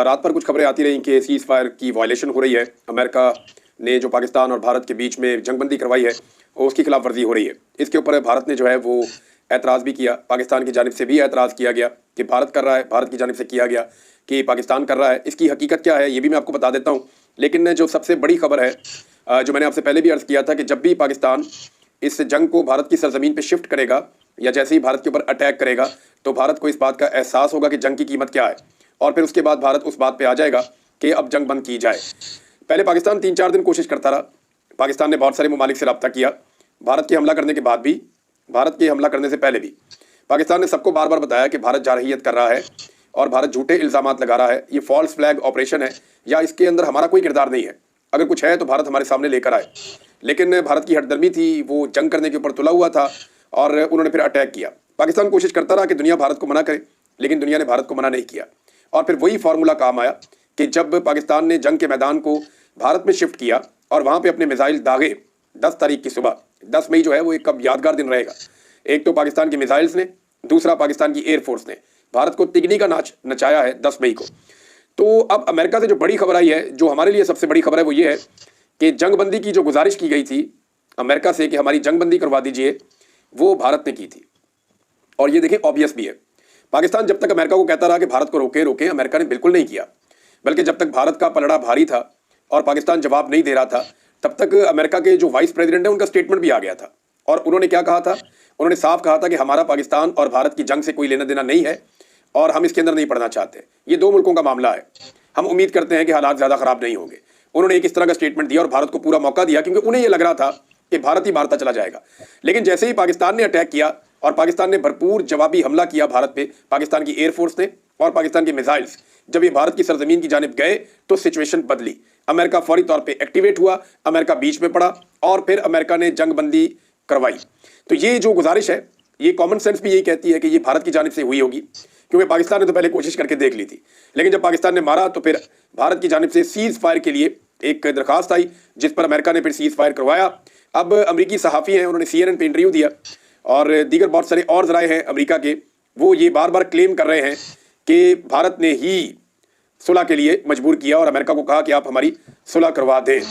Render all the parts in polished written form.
रात भर कुछ खबरें आती रहीं कि सीज़ फायर की वायलेशन हो रही है। अमेरिका ने जो पाकिस्तान और भारत के बीच में जंगबंदी करवाई है और उसकी खिलाफ वर्जी हो रही है। इसके ऊपर भारत ने जो है वो ऐतराज़ भी किया, पाकिस्तान की जानिब से भी ऐतराज़ किया गया कि भारत कर रहा है, भारत की जानिब से किया गया कि पाकिस्तान कर रहा है। इसकी हकीकत क्या है ये भी मैं आपको बता देता हूँ। लेकिन जो सबसे बड़ी खबर है, जो मैंने आपसे पहले भी अर्ज़ किया था कि जब भी पाकिस्तान इस जंग को भारत की सरजमीन पे शिफ्ट करेगा या जैसे ही भारत के ऊपर अटैक करेगा तो भारत को इस बात का एहसास होगा कि जंग की कीमत क्या है, और फिर उसके बाद भारत उस बात पे आ जाएगा कि अब जंग बंद की जाए। पहले पाकिस्तान 3-4 दिन कोशिश करता रहा। पाकिस्तान ने बहुत सारे ममालिक से रब्ता किया, भारत के हमला करने के बाद भी, भारत के हमला करने से पहले भी। पाकिस्तान ने सबको बार बार बताया कि भारत जारहियत कर रहा है और भारत झूठे इल्ज़ामात लगा रहा है, ये फॉल्स फ्लैग ऑपरेशन है या इसके अंदर हमारा कोई किरदार नहीं है, अगर कुछ है तो भारत हमारे सामने लेकर आए। लेकिन भारत की हटदर्मी थी, वो जंग करने के ऊपर तुला हुआ था और उन्होंने फिर अटैक किया। पाकिस्तान कोशिश करता रहा कि दुनिया भारत को मना करे, लेकिन दुनिया ने भारत को मना नहीं किया। और फिर वही फार्मूला काम आया कि जब पाकिस्तान ने जंग के मैदान को भारत में शिफ्ट किया और वहाँ पे अपने मिसाइल दागे 10 तारीख की सुबह, 10 मई जो है वो एक कब यादगार दिन रहेगा। एक तो पाकिस्तान की मिसाइल्स ने, दूसरा पाकिस्तान की एयरफोर्स ने भारत को तिगनी का नाच नचाया है 10 मई को। तो अब अमेरिका से जो बड़ी खबर आई है, जो हमारे लिए सबसे बड़ी खबर है, वो ये है कि जंगबंदी की जो गुजारिश की गई थी अमेरिका से कि हमारी जंगबंदी करवा दीजिए, वो भारत ने की थी। और ये देखिए ऑब्वियस भी है। पाकिस्तान जब तक अमेरिका को कहता रहा कि भारत को रोके रोके, अमेरिका ने बिल्कुल नहीं किया। बल्कि जब तक भारत का पलड़ा भारी था और पाकिस्तान जवाब नहीं दे रहा था, तब तक अमेरिका के जो वाइस प्रेसिडेंट है उनका स्टेटमेंट भी आ गया था। और उन्होंने क्या कहा था? उन्होंने साफ कहा था कि हमारा पाकिस्तान और भारत की जंग से कोई लेना देना नहीं है और हम इसके अंदर नहीं पड़ना चाहते। ये 2 मुल्कों का मामला है, हम उम्मीद करते हैं कि हालात ज़्यादा ख़राब नहीं होंगे। उन्होंने एक इस तरह का स्टेटमेंट दिया और भारत को पूरा मौका दिया, क्योंकि उन्हें ये लग रहा था कि भारत ही मारता चला जाएगा। लेकिन जैसे ही पाकिस्तान ने अटैक किया और पाकिस्तान ने भरपूर जवाबी हमला किया भारत पे, पाकिस्तान की एयरफोर्स ने और पाकिस्तान की मिसाइल्स, जब ये भारत की सरजमीन की जानिब गए तो सिचुएशन बदली। अमेरिका फौरी तौर पे एक्टिवेट हुआ, अमेरिका बीच में पड़ा और फिर अमेरिका ने जंगबंदी करवाई। तो ये जो गुजारिश है, ये कॉमन सेंस भी यही कहती है कि ये भारत की जानिब से हुई होगी, क्योंकि पाकिस्तान ने तो पहले कोशिश करके देख ली थी। लेकिन जब पाकिस्तान ने मारा तो फिर भारत की जानिब से सीज फायर के लिए एक दरखास्त आई, जिस पर अमेरिका ने फिर सीज फायर करवाया। अब अमरीकी सहाफ़ी हैं, उन्होंने CNN पे इंटरव्यू दिया और दीगर बहुत सारे और ज़राए हैं अमेरिका के, वो ये बार बार क्लेम कर रहे हैं कि भारत ने ही सुलह के लिए मजबूर किया और अमेरिका को कहा कि आप हमारी सुलह करवा दें।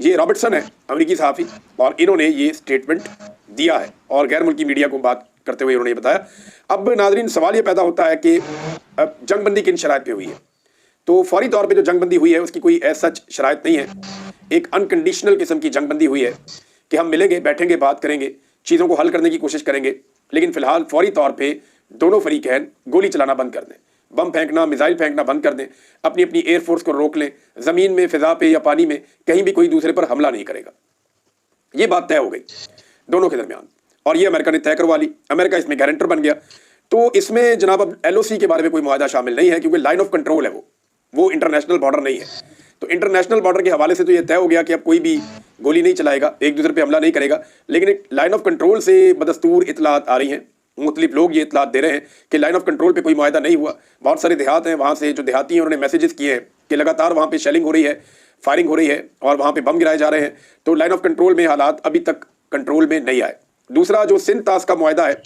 ये रॉबर्टसन है अमेरिकी सहाफ़ी, और इन्होंने ये स्टेटमेंट दिया है और गैर मुल्की मीडिया को बात करते हुए उन्होंने बताया। अब नाजरीन, सवाल ये पैदा होता है कि जंगबंदी किन शराइत पे हुई है? तो फौरी तौर पे जो जंगबंदी हुई है उसकी कोई ऐसा सच शराइत नहीं है। एक अनकंडीशनल किस्म की जंगबंदी हुई है कि हम मिलेंगे, बैठेंगे, बात करेंगे, चीज़ों को हल करने की कोशिश करेंगे, लेकिन फिलहाल फौरी तौर पे दोनों फरीकैन गोली चलाना बंद कर दें, बम फेंकना, मिसाइल फेंकना बंद कर दें, अपनी अपनी एयरफोर्स को रोक लें, ज़मीन में, फ़िज़ा पे या पानी में कहीं भी कोई दूसरे पर हमला नहीं करेगा। ये बात तय हो गई दोनों के दरमियान और ये अमेरिका ने तय करवा ली। अमेरिका इसमें गारंटर बन गया। तो इसमें जनाब अब LOC के बारे में कोई मुआहदा शामिल नहीं है, क्योंकि लाइन ऑफ कंट्रोल है, वो इंटरनेशनल बॉर्डर नहीं है। तो इंटरनेशनल बॉर्डर के हवाले से तो ये तय हो गया कि अब कोई भी गोली नहीं चलाएगा, एक दूसरे पे हमला नहीं करेगा। लेकिन एक लाइन ऑफ कंट्रोल से बदस्तूर इतलात आ रही हैं, मुख्तलिफ लोग ये इतलात दे रहे हैं कि लाइन ऑफ कंट्रोल पे कोई मुआहदा नहीं हुआ। बहुत सारे देहात हैं, वहाँ से जो देहाती हैं उन्होंने मैसेजेस किए हैं कि लगातार वहाँ पे शेलिंग हो रही है, फायरिंग हो रही है और वहाँ पे बम गिराए जा रहे हैं। तो लाइन ऑफ कंट्रोल में हालात अभी तक कंट्रोल में नहीं आए। दूसरा जो सिंध ताश का मुआहदा है,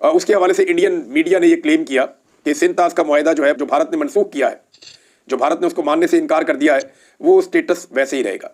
उसके हवाले से इंडियन मीडिया ने यह क्लेम किया कि सिंध ताश का मुआहदा जो है, जो भारत ने मनसूख किया है, जो भारत ने उसको मानने से इनकार कर दिया है, वो स्टेटस वैसे ही रहेगा।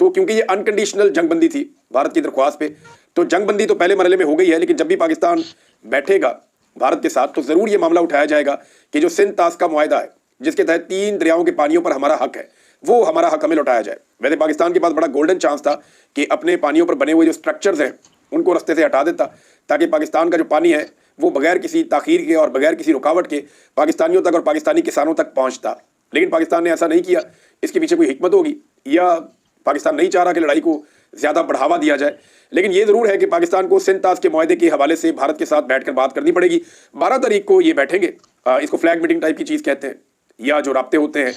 तो क्योंकि ये अनकंडीशनल जंगबंदी थी भारत की दरख्वास्त पे, तो जंगबंदी तो पहले मरहले में हो गई है। लेकिन जब भी पाकिस्तान बैठेगा भारत के साथ तो ज़रूर ये मामला उठाया जाएगा कि जो सिंध ताश का मुआहदा है, जिसके तहत 3 दरियाओं के पानियों पर हमारा हक है, वो हमारा हक हमें लौटाया जाए। वैसे पाकिस्तान के पास बड़ा गोल्डन चांस था कि अपने पानियों पर बने हुए जो स्ट्रक्चर्स हैं उनको रास्ते से हटा देता, ताकि पाकिस्तान का जो पानी है वो बगैर किसी ताखीर के और बगैर किसी रुकावट के पाकिस्तानियों तक और पाकिस्तानी किसानों तक पहुंचता। लेकिन पाकिस्तान ने ऐसा नहीं किया। इसके पीछे कोई हिकमत होगी या पाकिस्तान नहीं चाह रहा कि लड़ाई को ज़्यादा बढ़ावा दिया जाए। लेकिन ये ज़रूर है कि पाकिस्तान को सिंध ताश के मुआहदे के हवाले से भारत के साथ बैठकर बात करनी पड़ेगी। 12 तारीख को ये बैठेंगे, इसको फ्लैग मीटिंग टाइप की चीज़ कहते हैं, या जो राब्ते होते हैं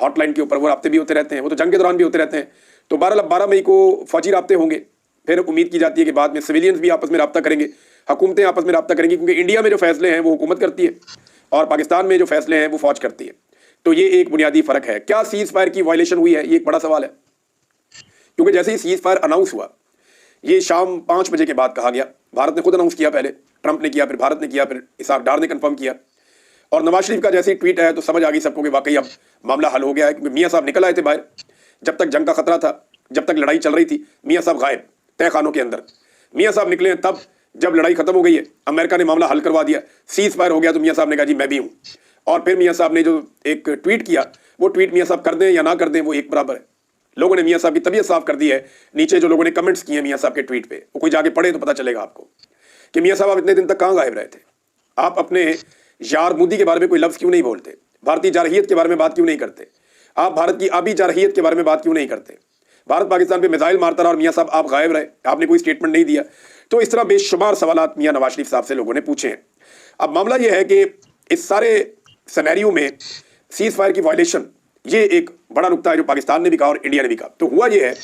हॉटलाइन के ऊपर, वो राब्ते भी होते रहते हैं, वो तो जंग के दौरान भी होते रहते हैं। तो 12 मई को फौजी राब्ते होंगे, फिर उम्मीद की जाती है कि बाद में सिविलियंस भी आपस में रब्ता करेंगे, हुकूमतें आपस में रब्ता करेंगी, क्योंकि इंडिया में जो फैसले हैं वो हुकूमत करती है और पाकिस्तान में जो फैसले हैं वो फौज करती है। तो ये एक बुनियादी फ़र्क है। क्या सीज़ फायर की वायलेशन हुई है, ये एक बड़ा सवाल है, क्योंकि जैसे ही सीज़ फायर अनाउंस हुआ, ये शाम 5 बजे के बाद कहा गया। भारत ने खुद अनाउंस किया, पहले ट्रंप ने किया, फिर भारत ने किया, फिर इसहाक डार ने कंफर्म किया। और नवाज शरीफ का जैसे ही ट्वीट आया तो समझ आ गई सबको कि वाकई अब मामला हल हो गया है, क्योंकि मियाँ साहब निकल आए थे बाहर। जब तक जंग का खतरा था, जब तक लड़ाई चल रही थी, मियाँ साहब गायब तय खानों के अंदर। मियाँ साहब निकले हैं तब जब लड़ाई खत्म हो गई है, अमेरिका ने मामला हल करवा दिया, सीज फायर हो गया, तो मियाँ साहब ने कहा जी मैं भी हूँ। और फिर मियाँ साहब ने जो एक ट्वीट किया, वो ट्वीट मियाँ साहब कर दें या ना कर दें वो एक बराबर है। लोगों ने मियाँ साहब की तबीयत साफ कर दी है। नीचे जो लोगों ने कमेंट्स किए मियाँ साहब के ट्वीट पे, वो कोई जाके पढ़े तो पता चलेगा आपको कि मियाँ साहब आप इतने दिन तक कहाँ गायब रहे थे। आप अपने यार मोदी के बारे में कोई लफ्ज़ क्यों नहीं बोलते? भारतीय जारहियत के बारे में बात क्यों नहीं करते? आप भारत की आबी जारहियत के बारे में बात क्यों नहीं करते? भारत पाकिस्तान पे मिसाइल मारता रहा और मियाँ साहब आप गायब रहे, आपने कोई स्टेटमेंट नहीं दिया। तो इस तरह बेशुमार सवालात मियाँ नवाज शरीफ साहब से लोगों ने पूछे हैं। अब मामला यह है कि इस सारे सिनेरियो में सीज फायर की वायलेशन ये एक बड़ा नुकता है जो पाकिस्तान ने भी कहा और इंडिया ने भी कहा। तो हुआ ये है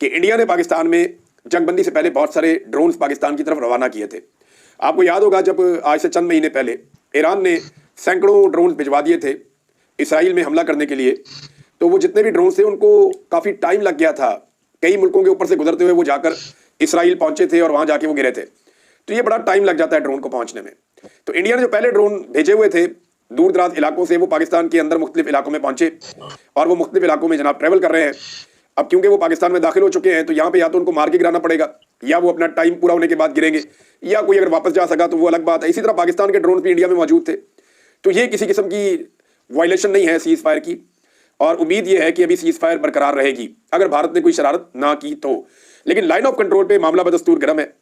कि इंडिया ने पाकिस्तान में जंगबंदी से पहले बहुत सारे ड्रोन्स पाकिस्तान की तरफ रवाना किए थे। आपको याद होगा जब आज से चंद महीने पहले ईरान ने सैकड़ों ड्रोन भिजवा दिए थे इसराइल में हमला करने के लिए, तो वो जितने भी ड्रोन थे उनको काफ़ी टाइम लग गया था। कई मुल्कों के ऊपर से गुजरते हुए वो जाकर इसराइल पहुंचे थे और वहाँ जाके वो गिरे थे। तो ये बड़ा टाइम लग जाता है ड्रोन को पहुँचने में। तो इंडिया ने जो पहले ड्रोन भेजे हुए थे दूर दराज इलाकों से, वो पाकिस्तान के अंदर मुख्तलिफ इलाकों में पहुंचे और वो मुख्तलिफ इलाकों में जनाब ट्रैवल कर रहे हैं। अब क्योंकि वो पाकिस्तान में दाखिल हो चुके हैं तो यहाँ पे या तो उनको मार के गिराना पड़ेगा या वो अपना टाइम पूरा होने के बाद गिरेंगे, या कोई अगर वापस जा सका तो वो अलग बात है। इसी तरह पाकिस्तान के ड्रोन भी इंडिया में मौजूद थे। तो ये किसी किस्म की वायलेशन नहीं है सीज फायर की, और उम्मीद ये है कि अभी सीज फायर बरकरार रहेगी अगर भारत ने कोई शरारत ना की तो। लेकिन लाइन ऑफ कंट्रोल पे मामला बदस्तूर गर्म है।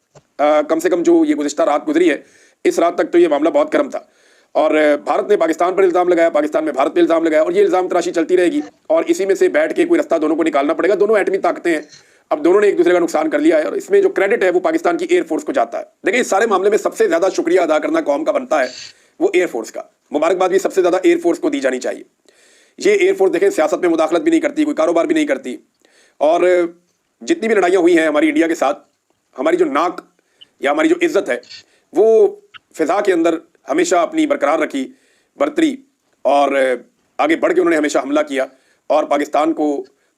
कम से कम जो ये गुज़िश्ता रात गुजरी है, इस रात तक तो ये मामला बहुत गर्म था और भारत ने पाकिस्तान पर इल्ज़ाम लगाया, पाकिस्तान में भारत पर इल्ज़ाम लगाया, और ये इल्ज़ाम तराशी चलती रहेगी और इसी में से बैठ के कोई रास्ता दोनों को निकालना पड़ेगा। दोनों एटमी ताकतें हैं, अब दोनों ने एक दूसरे का नुकसान कर लिया है और इसमें जो क्रेडिट है वो पाकिस्तान की एयरफोर्स को जाता है। देखिए इस सारे मामले में सबसे ज़्यादा शुक्रिया अदा करना कौम का बनता है, वो एयरफोर्स का। मुबारकबाद भी सबसे ज़्यादा एयरफोर्स को दी जानी चाहिए। ये एयरफोर्स देखें सियासत में मुदाखलत भी नहीं करती, कोई कारोबार भी नहीं करती, और जितनी भी लड़ाइयाँ हुई हैं हमारी इंडिया के साथ, हमारी जो नाक या हमारी जो इज्जत है वो फिजा के अंदर हमेशा अपनी बरकरार रखी, बरतरी, और आगे बढ़ के उन्होंने हमेशा हमला किया और पाकिस्तान को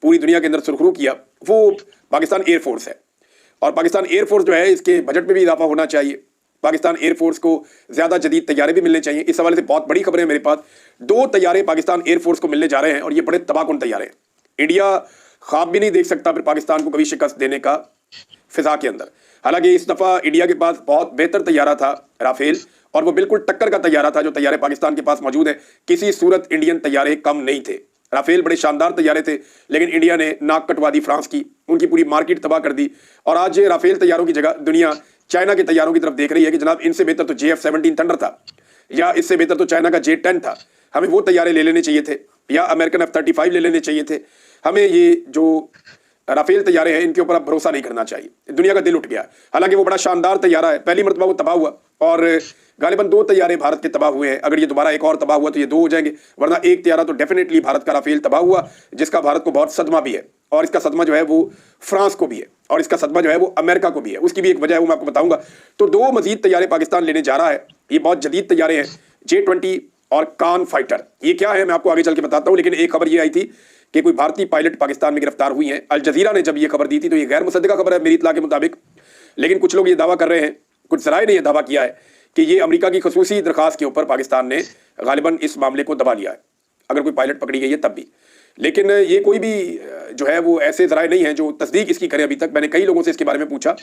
पूरी दुनिया के अंदर सुरखरू किया। वो पाकिस्तान एयरफोर्स है और पाकिस्तान एयरफोर्स जो है इसके बजट में भी इजाफा होना चाहिए। पाकिस्तान एयरफोर्स को ज़्यादा जदीद तैयारे भी मिलने चाहिए। इस हवाले से बहुत बड़ी खबरें मेरे पास, 2 तैयारे पाकिस्तान एयरफोर्स को मिलने जा रहे हैं और ये बड़े तबाहकुन तैयारे हैं। इंडिया ख्वाब भी नहीं देख सकता फिर पाकिस्तान को कभी शिकस्त देने का फिजा के अंदर। हालांकि इस दफ़ा इंडिया के पास बहुत बेहतर तैयारा था राफेल, और वो बिल्कुल टक्कर का तैयारा था जो तैयारे पाकिस्तान के पास मौजूद है। किसी सूरत इंडियन तैयारे कम नहीं थे। राफेल बड़े शानदार तैयारे थे, लेकिन इंडिया ने नाक कटवा दी फ्रांस की, उनकी पूरी मार्केट तबाह कर दी। और आज राफेल तैयारों की जगह दुनिया चाइना के तैयारों की तरफ देख रही है कि जनाब इनसे बेहतर तो JF-17 थंडर था, या इससे बेहतर तो चाइना का J-10 था। हमें वो तैयारे ले लेने चाहिए थे, या अमेरिकन F-35 ले लेने चाहिए थे। हमें ये जो राफेल तैयारे हैं इनके ऊपर अब भरोसा नहीं करना चाहिए। दुनिया का दिल उठ गया। हालांकि वो बड़ा शानदार तैयारा है, पहली मरतबा वो तबाह हुआ और गालिबन 2 तैयारे भारत के तबाह हुए हैं। अगर ये दोबारा एक और तबाह हुआ तो ये 2 हो जाएंगे, वरना एक तैयारा तो डेफिनेटली भारत का राफेल तबाह हुआ, जिसका भारत को बहुत सदमा भी है। और इसका सदमा जो है वो फ्रांस को भी है, और इसका सदमा जो है वो अमेरिका को भी है। उसकी भी एक वजह है, वो मैं आपको बताऊंगा। तो 2 मजीद तैयारे पाकिस्तान लेने जा रहा है। ये बहुत जदीद तैयारे हैं, J-20 और कान फाइटर। ये क्या है मैं आपको आगे चल के बताता हूँ। लेकिन एक खबर ये आई थी कि कोई भारतीय पायलट पाकिस्तान में गिरफ्तार हुई हैं। अल जजीरा ने जब ये खबर दी थी तो ये गैर मुसद्दिका खबर है मेरी इत्तला के मुताबिक, लेकिन कुछ लोग ये दावा कर रहे हैं, कुछ ज़राए ने यह दावा किया है कि ये अमेरिका की खसूसी दरखास्त के ऊपर पाकिस्तान ने गालिबन इस मामले को दबा लिया है, अगर कोई पायलट पकड़ी गई है तब भी। लेकिन ये कोई भी जो है वो ऐसे ज़राए नहीं है जो तस्दीक इसकी करें। अभी तक मैंने कई लोगों से इसके बारे में पूछा,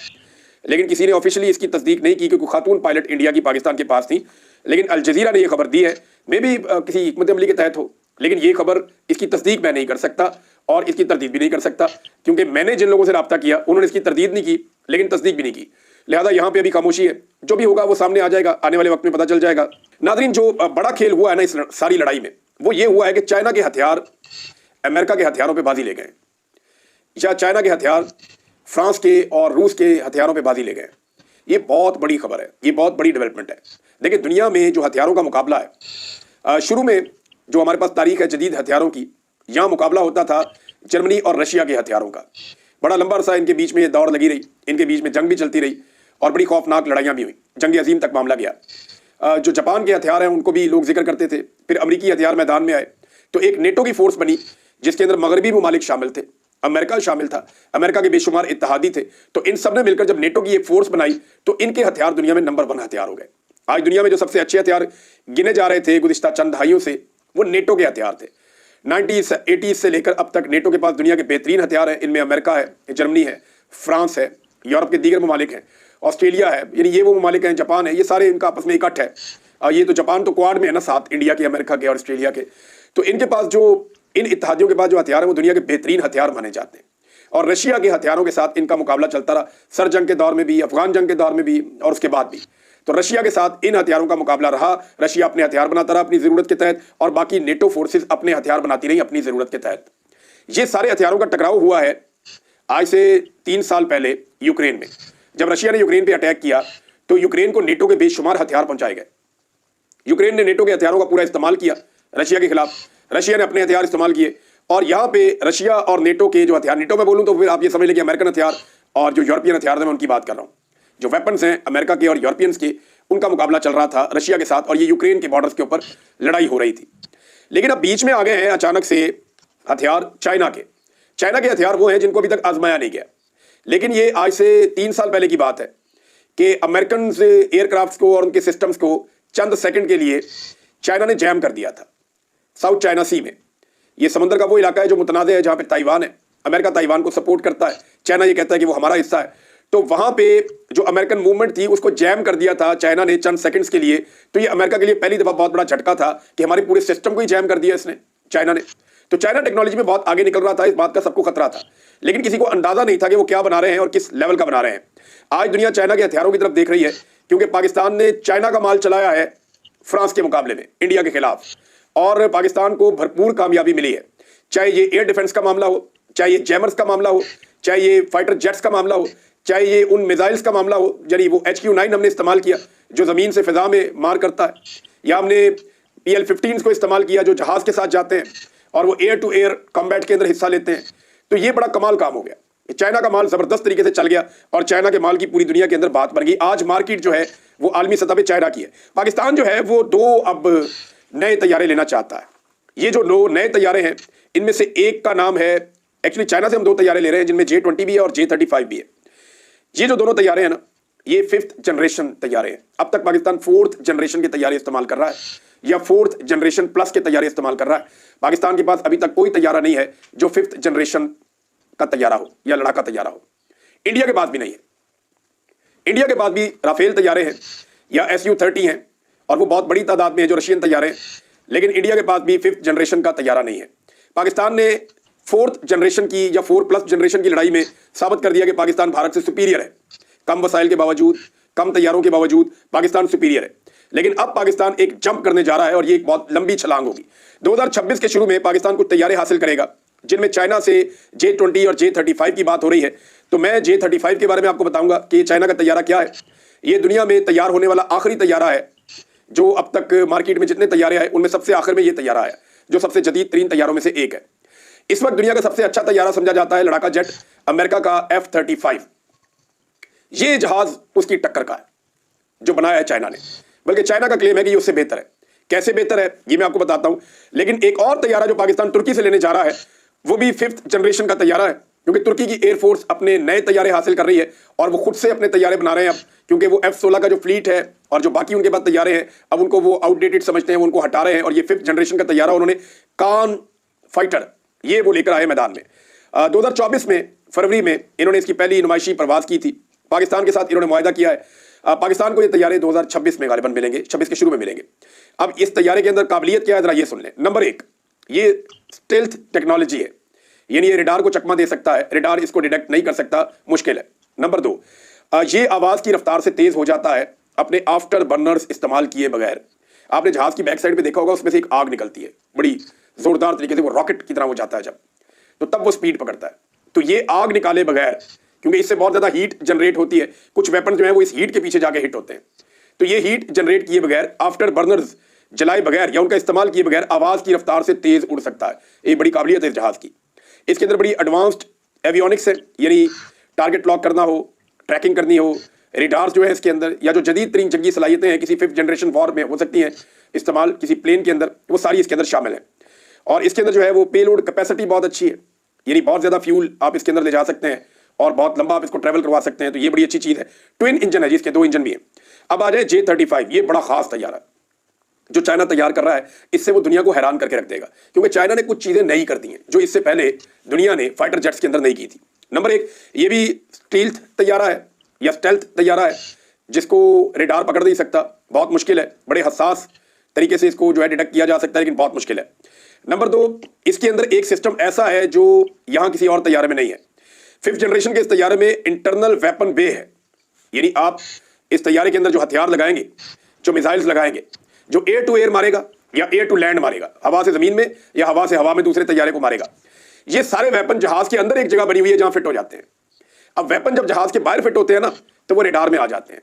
लेकिन किसी ने ऑफिशियली इसकी तस्दीक नहीं की, क्योंकि खातून पायलट इंडिया की पाकिस्तान के पास थी। लेकिन अल जजीरा ने यह खबर दी है, मे भी किसी हिकमत अमली के तहत हो, लेकिन ये खबर इसकी तस्दीक मैं नहीं कर सकता और इसकी तरदीद भी नहीं कर सकता, क्योंकि मैंने जिन लोगों से रब्ता किया उन्होंने इसकी तरदीद नहीं की लेकिन तस्दीक भी नहीं की। लिहाजा यहाँ पे अभी खामोशी है। जो भी होगा वो सामने आ जाएगा, आने वाले वक्त में पता चल जाएगा। नाज़रीन, जो बड़ा खेल हुआ है ना इस सारी लड़ाई में, वो ये हुआ है कि चाइना के हथियार अमेरिका के हथियारों पर बाजी ले गए, या चाइना के हथियार फ्रांस के और रूस के हथियारों पर बाजी ले गए। ये बहुत बड़ी खबर है, ये बहुत बड़ी डेवलपमेंट है। देखिए दुनिया में जो हथियारों का मुकाबला है, शुरू में जो हमारे पास तारीख है जदीद हथियारों की, यहाँ मुकाबला होता था जर्मनी और रशिया के हथियारों का। बड़ा लंबा अरसा इनके बीच में ये दौड़ लगी रही, इनके बीच में जंग भी चलती रही और बड़ी खौफनाक लड़ाइयाँ भी हुई, जंग अजीम तक मामला गया। जो जापान के हथियार हैं उनको भी लोग जिक्र करते थे। फिर अमरीकी हथियार मैदान में आए तो एक नेटो की फोर्स बनी जिसके अंदर मगरबी ममालिक शामिल थे, अमेरिका शामिल था, अमेरिका के बेशुमार इत्तेहादी थे। तो इन सब ने मिलकर जब नेटो की एक फोर्स बनाई तो इनके हथियार दुनिया में नंबर 1 हथियार हो गए। आज दुनिया में जो सबसे अच्छे हथियार गिने जा रहे थे गुज़िश्ता चंद दहाइयों से, वो नेटो के हथियार थे। 90s 80s से लेकर अब तक नेटो के पास दुनिया के बेहतरीन हथियार हैं। इनमें अमेरिका है, जर्मनी है, फ्रांस है, यूरोप के दीगर ममालिक हैं, ऑस्ट्रेलिया है, यानी ये वो ममालिक हैं, जापान है, ये सारे इनका आपस में इकट्ठ है। ये तो जापान तो क्वाड में है ना, साथ इंडिया के, अमेरिका के और ऑस्ट्रेलिया के। तो इनके पास जो इन इत्तेहादियों के पास जो हथियार है वो दुनिया के बेहतरीन हथियार माने जाते हैं। और रशिया के हथियारों के साथ इनका मुकाबला चलता रहा, सर जंग के दौर में भी, अफगान जंग के दौर में भी और उसके बाद भी। तो रशिया के साथ इन हथियारों का मुकाबला रहा। रशिया अपने हथियार बनाता रहा अपनी जरूरत के तहत, और बाकी नेटो फोर्सेस अपने हथियार बनाती रही अपनी जरूरत के तहत। ये सारे हथियारों का टकराव हुआ है आज से 3 साल पहले यूक्रेन में। जब रशिया ने यूक्रेन पे अटैक किया तो यूक्रेन को नेटो के बेशुमार हथियार पहुंचाए गए। यूक्रेन ने नेटो के हथियारों का पूरा इस्तेमाल किया रशिया के खिलाफ, रशिया ने अपने हथियार इस्तेमाल किए। और यहाँ पे रशिया और नेटो के जो हथियार, नेटो में बोलूँ तो फिर आप ये समझ लें कि अमेरिकन हथियार और जो यूरोपियन हथियार हैं मैं उनकी बात कर रहा हूँ। जो वेपन्स हैं अमेरिका के और यूरोपियंस के, उनका मुकाबला चल रहा था रशिया के साथ, और ये यूक्रेन के बॉर्डर्स के ऊपर लड़ाई हो रही थी। लेकिन अब बीच में आ गए हैं अचानक से हथियार चाइना के। चाइना के हथियार वो हैं जिनको अभी तक आजमाया नहीं गया। लेकिन ये आज से 3 साल पहले की बात है कि अमेरिकन एयरक्राफ्ट को और उनके सिस्टम्स को चंद सेकंड के लिए चाइना ने जैम कर दिया था साउथ चाइना सी में। ये समुद्र का वो इलाका है जो मुतनाज़ है, जहाँ पे ताइवान है। अमेरिका ताइवान को सपोर्ट करता है, चाइना ये कहता है कि वो हमारा हिस्सा है। तो वहाँ पे जो अमेरिकन मूवमेंट थी उसको जैम कर दिया था चाइना ने चंद सेकंड्स के लिए। तो ये अमेरिका के लिए पहली दफ़ा बहुत बड़ा झटका था कि हमारे पूरे सिस्टम को ही जैम कर दिया इसने, चाइना ने। तो चाइना टेक्नोलॉजी में बहुत आगे निकल रहा था, इस बात का सबको खतरा था, लेकिन किसी को अंदाजा नहीं था कि वो क्या बना रहे हैं और किस लेवल का बना रहे हैं। आज दुनिया चाइना के हथियारों की तरफ देख रही है, क्योंकि पाकिस्तान ने चाइना का माल चलाया है फ्रांस के मुकाबले में इंडिया के खिलाफ, और पाकिस्तान को भरपूर कामयाबी मिली है। चाहे ये एयर डिफेंस का मामला हो, चाहे ये जैमर्स का मामला हो, चाहे ये फाइटर जेट्स का मामला हो, चाहे ये उन मिसाइल्स का मामला हो, यानी वो HQ-9 हमने इस्तेमाल किया जो ज़मीन से फिजा में मार करता है, या हमने PL-15 को इस्तेमाल किया जो जहाज़ के साथ जाते हैं और वो एयर टू एयर कॉम्बैट के अंदर हिस्सा लेते हैं। तो ये बड़ा कमाल काम हो गया। चाइना का माल ज़बरदस्त तरीके से चल गया और चाइना के माल की पूरी दुनिया के अंदर बात बन गई। आज मार्केट जो है वो आलमी सतह पे चाइना की है। पाकिस्तान जो है वो 2 अब नए तैयारे लेना चाहता है। ये जो 2 नए तैयारे हैं इनमें से एक का नाम है, एक्चुअली चाइना से हम 2 तैयारे ले रहे हैं जिनमें J-20 भी है और J-35 भी है। ये जो दोनों तैयारे हैं ना, ये 5th जनरेशन तैयारे हैं। अब तक पाकिस्तान 4th जनरेशन के तैयारे इस्तेमाल कर रहा है या 4th जनरेशन प्लस के तैयारे इस्तेमाल कर रहा है। पाकिस्तान के पास अभी तक कोई तैयारा नहीं है जो 5th जनरेशन का तैयारा हो या लड़ाका तैयारा हो। इंडिया के पास भी नहीं है। इंडिया के पास भी राफेल तैयारे हैं या Su-30 हैं, और वो बहुत बड़ी तादाद में है जो रशियन तैयारे हैं, लेकिन इंडिया के पास भी 5th जनरेशन का तैयारा नहीं है। पाकिस्तान ने 4th जनरेशन की या 4+ जनरेशन की लड़ाई में साबित कर दिया कि पाकिस्तान भारत से सुपीरियर है। कम वसाइल के बावजूद, कम तैयारों के बावजूद पाकिस्तान सुपीरियर है। लेकिन अब पाकिस्तान एक जंप करने जा रहा है और ये एक बहुत लंबी छलांग होगी। 2026 के शुरू में पाकिस्तान कुछ तैयारे हासिल करेगा जिनमें चाइना से J-20 और J-35 की बात हो रही है। तो मैं J-35 के बारे में आपको बताऊंगा कि चाइना का तैयारा क्या है। ये दुनिया में तैयार होने वाला आखिरी तैयारा है जो अब तक मार्केट में जितने तैयारे आए उनमें सबसे आखिर में ये तैयारा आया, जो सबसे जदीद तरीन तैयारों में से एक है। इस वक्त दुनिया का सबसे अच्छा तैयारा समझा जाता है लड़ाका जेट अमेरिका का F-35। ये जहाज उसकी टक्कर का है जो बनाया है चाइना ने, बल्कि चाइना का क्लेम है कि ये उससे बेहतर है। कैसे बेहतर है ये मैं आपको बताता हूं। लेकिन एक और तैयारा जो पाकिस्तान तुर्की से लेने जा रहा है वो भी 5th जनरेशन का तैयारा है, क्योंकि तुर्की की एयरफोर्स अपने नए तैयारे हासिल कर रही है और वो खुद से अपने तैयारे बना रहे हैं अब, क्योंकि वो F-16 का जो फ्लीट है और जो बाकी उनके पास तैयारे हैं अब उनको वो आउटडेटेड समझते हैं, वो उनको हटा रहे हैं। और ये 5th जनरेशन का तैयारा उन्होंने कान फाइटर ये वो लेकर आए मैदान में। 2024 में फरवरी में इन्होंने इसकी पहली नुमाइशी परवाज की थी। पाकिस्तान के साथ इन्होंने मुआहदा किया है। पाकिस्तान को ये तैयारे 2026 में गालिबन मिलेंगे, 26 के शुरू में मिलेंगे। अब इस तैयारे के अंदर काबिलियत क्या है जरा ये सुन लें। नंबर 1, ये स्टेल्थ टेक्नोलॉजी है, यानी ये रेडार को चकमा दे सकता है, रेडार इसको डिटेक्ट नहीं कर सकता, मुश्किल है। नंबर 2, ये आवाज की रफ्तार से तेज हो जाता है अपने आफ्टर बर्नर्स इस्तेमाल किए बगैर। आपने जहाज की बैक साइड पे देखा होगा, उसमें से एक आग निकलती है बड़ी जोरदार तरीके से, वो रॉकेट की तरह हो जाता है जब, तो तब वो स्पीड पकड़ता है। तो ये आग निकाले बगैर, क्योंकि इससे बहुत ज्यादा हीट जनरेट होती है, कुछ वेपन जो है वो इस हीट के पीछे जाके हिट होते हैं, तो ये हीट जनरेट किए बगैर, आफ्टर बर्नर्स जलाए बगैर या उनका इस्तेमाल किए बगैर आवाज की रफ्तार से तेज उड़ सकता है। ये बड़ी काबिलियत है इस जहाज की। इसके अंदर बड़ी एडवांस्ड एवियोनिक्स है, यानी टारगेट लॉक करना हो, ट्रैकिंग करनी हो, रेडार्स जो है इसके अंदर, या जो जदीद तरीन जंगी सलाहियतें हैं किसी 5th जनरेशन वॉर में हो सकती हैं इस्तेमाल किसी प्लेन के अंदर, वो सारी इसके अंदर शामिल है। और इसके अंदर जो है वो पेलोड कैपेसिटी बहुत अच्छी है, यानी बहुत ज़्यादा फ्यूल आप इसके अंदर ले जा सकते हैं और बहुत लंबा आप इसको ट्रैवल करवा सकते हैं। तो ये बड़ी अच्छी चीज़ है। ट्विन इंजन है जिसके 2 इंजन भी हैं। अब आ जाए J-35, ये बड़ा खास तैयारा जो चाइना तैयार कर रहा है, इससे वो दुनिया को हैरान करके रख देगा, क्योंकि चाइना ने कुछ चीजें नई कर दी हैं जो इससे पहले दुनिया ने फाइटर जेट्स के अंदर नहीं की थी। नंबर एक, ये भी स्टील्थ तैयारा है या स्टेल्थ तैयारा है, जिसको रेडार पकड़ नहीं सकता, बहुत मुश्किल है, बड़े हसास तरीके से इसको जो है डिटेक्ट किया जा सकता है, लेकिन बहुत मुश्किल है। नंबर दो, इसके अंदर एक सिस्टम ऐसा है जो यहां किसी और तैयारे में नहीं है। 5th जनरेशन के इस तैयारे में इंटरनल वेपन बे है, यानी आप इस तैयारे के अंदर जो हथियार लगाएंगे, जो मिसाइल्स लगाएंगे, जो एयर टू एयर मारेगा या एयर टू लैंड मारेगा, हवा से जमीन में या हवा से हवा में दूसरे तैयारे को मारेगा, ये सारे वेपन जहाज के अंदर एक जगह बनी हुई है जहां फिट हो जाते हैं। अब वेपन जब जहाज के बाहर फिट होते हैं ना, तो वो रेडार में आ जाते हैं।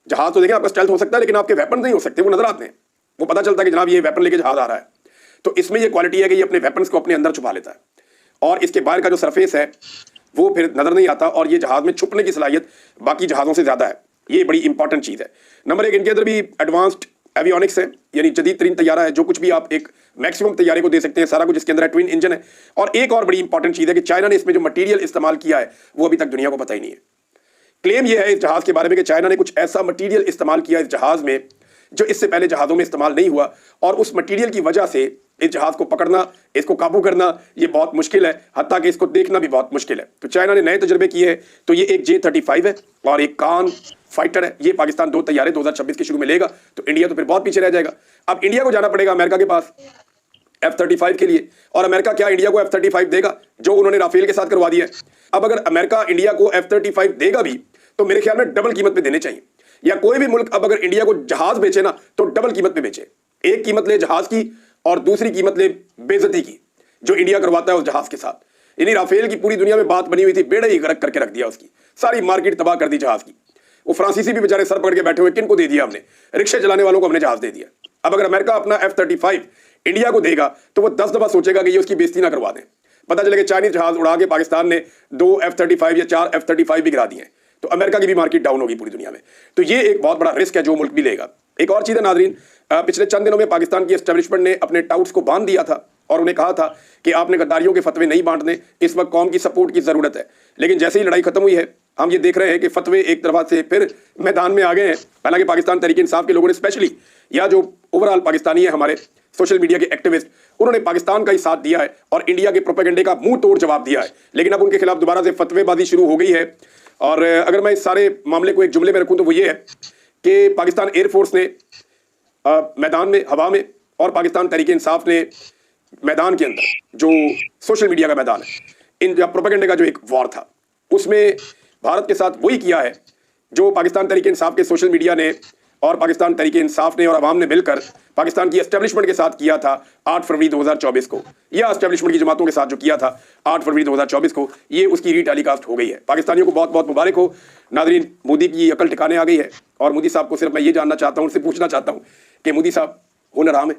जहाज तो देखें आपका स्टेल्थ हो सकता है, लेकिन आपके वेपन नहीं हो सकते, वो नजर आते हैं, वो पता चलता है कि जनाब ये वेपन लेके जहाज आ रहा है। तो इसमें ये क्वालिटी है कि ये अपने वेपन्स को अपने अंदर छुपा लेता है, और इसके बाहर का जो सरफेस है वो फिर नजर नहीं आता, और ये जहाज में छुपने की सलाहियत बाकी जहाजों से ज्यादा है। ये बड़ी इंपॉर्टेंट चीज है। नंबर एक, इनके अंदर भी एडवांस्ड एवियोनिक्स है, यानी जदीद तरीन तैयारा है, जो कुछ भी आप एक मैक्सिमम तैयारे को दे सकते हैं, सारा कुछ इसके अंदर है, ट्विन इंजन है। और एक और बड़ी इंपॉर्टेंट चीज है कि चाइना ने इसमें जो मटेरियल इस्तेमाल किया है वो अभी तक दुनिया को पता ही नहीं है। क्लेम यह है इस जहाज के बारे में कि चाइना ने कुछ ऐसा मटेरियल इस्तेमाल किया इस जहाज में जो इससे पहले जहाजों में इस्तेमाल नहीं हुआ, और उस मटेरियल की वजह से इस जहाज को पकड़ना, इसको काबू करना ये बहुत मुश्किल है, हत्ता कि इसको देखना भी बहुत मुश्किल है। तो चाइना ने नए तजुर्बे किए हैं। तो ये एक J-35 है और एक कान फाइटर है। ये पाकिस्तान 2 तैयारे 2026 के शुरू में लेगा, तो इंडिया तो फिर बहुत पीछे रह जाएगा। अब इंडिया को जाना पड़ेगा अमेरिका के पास F-35 के लिए, और अमेरिका क्या इंडिया को F-35 देगा जो उन्होंने राफेल के साथ करवा दिया है। अब अगर अमेरिका इंडिया को F-35 देगा भी, तो मेरे ख्याल में डबल कीमत पे देने चाहिए, या कोई भी मुल्क अब अगर इंडिया को जहाज बेचे ना, तो डबल कीमत पे बेचे। एक कीमत ले जहाज की और दूसरी कीमत ले बेइज्जती की जो इंडिया करवाता है उस जहाज के साथ। यानी राफेल की पूरी दुनिया में बात बनी हुई थी, बेड़ा ही गर्क करके रख दिया, उसकी सारी मार्केट तबाह कर दी जहाज की। वो फ्रांसीसी भी बेचारे सर पकड़ के बैठे हुए, किनको दे दिया हमने, रिक्शे चलाने वालों को हमने जहाज दे दिया। अब अगर अमेरिका अपना F-35 इंडिया को देगा, तो वो 10 दफा सोचेगा कि ये उसकी बेइज्जती ना करवा दें। पता चलेगा चाइनीज जहाज उड़ा के पाकिस्तान ने 2 F-35 या 4 F-35 भी गिरा दिए, तो अमेरिका की भी मार्केट डाउन होगी पूरी दुनिया में। तो ये एक बहुत बड़ा रिस्क है जो मुल्क भी लेगा। एक और चीज है नाजरीन, पिछले चंद दिनों में पाकिस्तान की एस्टेब्लिशमेंट ने अपने टाउट्स को बांध दिया था और उन्हें कहा था कि आपने गद्दारियों के फतवे नहीं बांटने, इस वक्त कौम की सपोर्ट की जरूरत है। लेकिन जैसे ही लड़ाई खत्म हुई है, हम ये देख रहे हैं कि फतवे एक तरफा से फिर मैदान में आ गए हैं। हालांकि पाकिस्तान तहरीक इंसाफ के लोगों ने स्पेशली, या जो ओवरऑल पाकिस्तानी है हमारे सोशल मीडिया के एक्टिविस्ट, उन्होंने पाकिस्तान का ही साथ दिया है और इंडिया के प्रोपेगेंडे का मुंह तोड़ जवाब दिया है। लेकिन अब उनके खिलाफ दोबारा से फतवेबाजी शुरू हो गई है। और अगर मैं इस सारे मामले को एक जुमले में रखूं तो वो ये है कि पाकिस्तान एयरफोर्स ने मैदान में, हवा में, और पाकिस्तान तहरीक इंसाफ ने मैदान के अंदर, जो सोशल मीडिया का मैदान है, इन प्रोपेगेंडे का जो एक वॉर था, उसमें भारत के साथ वही किया है जो पाकिस्तान तहरीक इंसाफ के सोशल मीडिया ने और पाकिस्तान तहरीक इंसाफ ने और अवाम ने मिलकर पाकिस्तान की एस्टेब्लिशमेंट के साथ किया था 8 फरवरी 2024 को, या एस्टेब्लिशमेंट की जमातों के साथ जो किया था 8 फरवरी 2024 को, ये उसकी रीटेलीकास्ट हो गई है। पाकिस्तानियों को बहुत बहुत मुबारक हो। नाजरीन, मोदी की अकल ठिकाने आ गई है, और मोदी साहब को सिर्फ मैं ये जानना चाहता हूँ, उनसे पूछना चाहता हूँ कि मोदी साहब हुनर आम है?